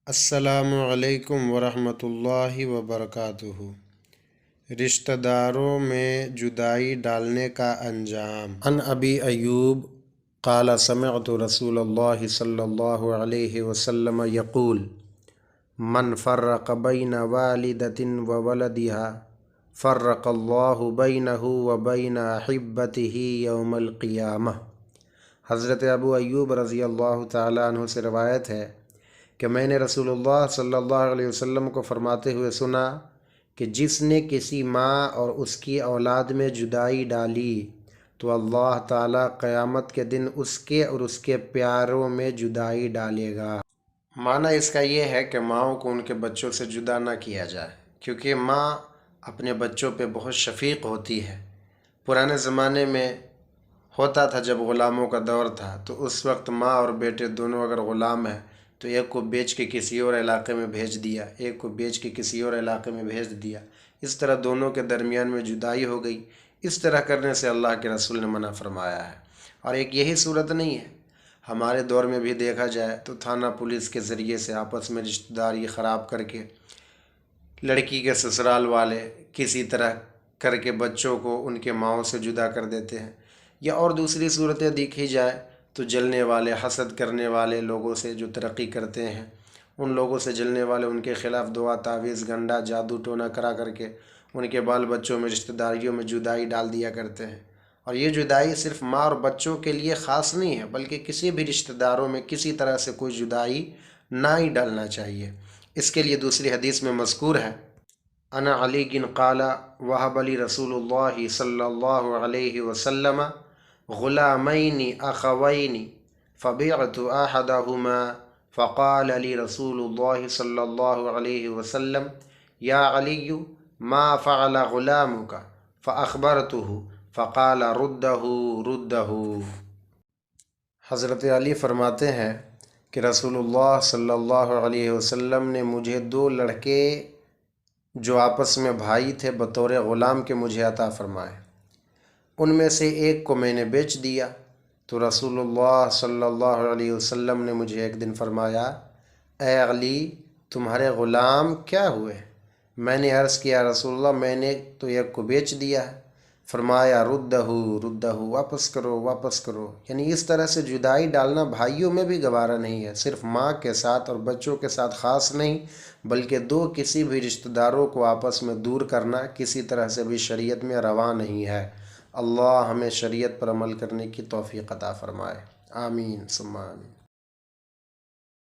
السلام علیکم ورحمۃ اللہ وبرکاتہ۔ رشتہ داروں میں جدائی ڈالنے کا انجام۔ عن ابی ایوب قال سمعت رسول اللہ صلی اللہ علیہ وسلم یقول من فرق بین والدۃ وولدها فرق اللہ بینہ وبین احبتہ یوم القیامہ۔ حضرت ابو ایوب رضی اللہ تعالیٰ عنہ سے روایت ہے کہ میں نے رسول اللہ صلی اللہ علیہ وسلم کو فرماتے ہوئے سنا کہ جس نے کسی ماں اور اس کی اولاد میں جدائی ڈالی تو اللہ تعالیٰ قیامت کے دن اس کے اور اس کے پیاروں میں جدائی ڈالے گا۔ معنی اس کا یہ ہے کہ ماؤں کو ان کے بچوں سے جدا نہ کیا جائے، کیونکہ ماں اپنے بچوں پہ بہت شفیق ہوتی ہے۔ پرانے زمانے میں ہوتا تھا، جب غلاموں کا دور تھا تو اس وقت ماں اور بیٹے دونوں اگر غلام ہیں تو ایک کو بیچ کے کسی اور علاقے میں بھیج دیا، ایک کو بیچ کے کسی اور علاقے میں بھیج دیا، اس طرح دونوں کے درمیان میں جدائی ہو گئی۔ اس طرح کرنے سے اللہ کے رسول نے منع فرمایا ہے۔ اور ایک یہی صورت نہیں ہے، ہمارے دور میں بھی دیکھا جائے تو تھانہ پولیس کے ذریعے سے آپس میں رشتہ داری خراب کر کے لڑکی کے سسرال والے کسی طرح کر کے بچوں کو ان کے ماؤں سے جدا کر دیتے ہیں، یا اور دوسری صورتیں دیکھی جائے تو جلنے والے، حسد کرنے والے لوگوں سے جو ترقی کرتے ہیں، ان لوگوں سے جلنے والے ان کے خلاف دعا تعویذ گنڈا جادو ٹونا کرا کر کے ان کے بال بچوں میں رشتہ داریوں میں جدائی ڈال دیا کرتے ہیں۔ اور یہ جدائی صرف ماں اور بچوں کے لیے خاص نہیں ہے، بلکہ کسی بھی رشتہ داروں میں کسی طرح سے کوئی جدائی نہ ہی ڈالنا چاہیے۔ اس کے لیے دوسری حدیث میں مذکور ہے عن علی قال وہب لی رسول اللہ صلی اللہ علیہ وسلم غلامین اخوین فبعت احدہما فقال لی رسول اللہ صلی اللہ علیہ وسلم یا علی ما فعل غلامک فاخبرتہ فقال ردہ۔ حضرت علی فرماتے ہیں کہ رسول اللہ صلی اللہ علیہ وسلم نے مجھے دو لڑکے جو آپس میں بھائی تھے بطور غلام کے مجھے عطا فرمائے، ان میں سے ایک کو میں نے بیچ دیا تو رسول اللہ صلی اللہ علیہ وسلم نے مجھے ایک دن فرمایا اے علی تمہارے غلام کیا ہوئے؟ میں نے عرض کیا رسول اللہ میں نے تو ایک کو بیچ دیا ہے۔ فرمایا ردہ، واپس کرو واپس کرو۔ یعنی اس طرح سے جدائی ڈالنا بھائیوں میں بھی گوارا نہیں ہے، صرف ماں کے ساتھ اور بچوں کے ساتھ خاص نہیں، بلکہ کسی بھی رشتہ داروں کو آپس میں دور کرنا کسی طرح سے بھی شریعت میں روا نہیں ہے۔ اللہ ہمیں شریعت پر عمل کرنے کی توفیق عطا فرمائے، آمین ثم آمین۔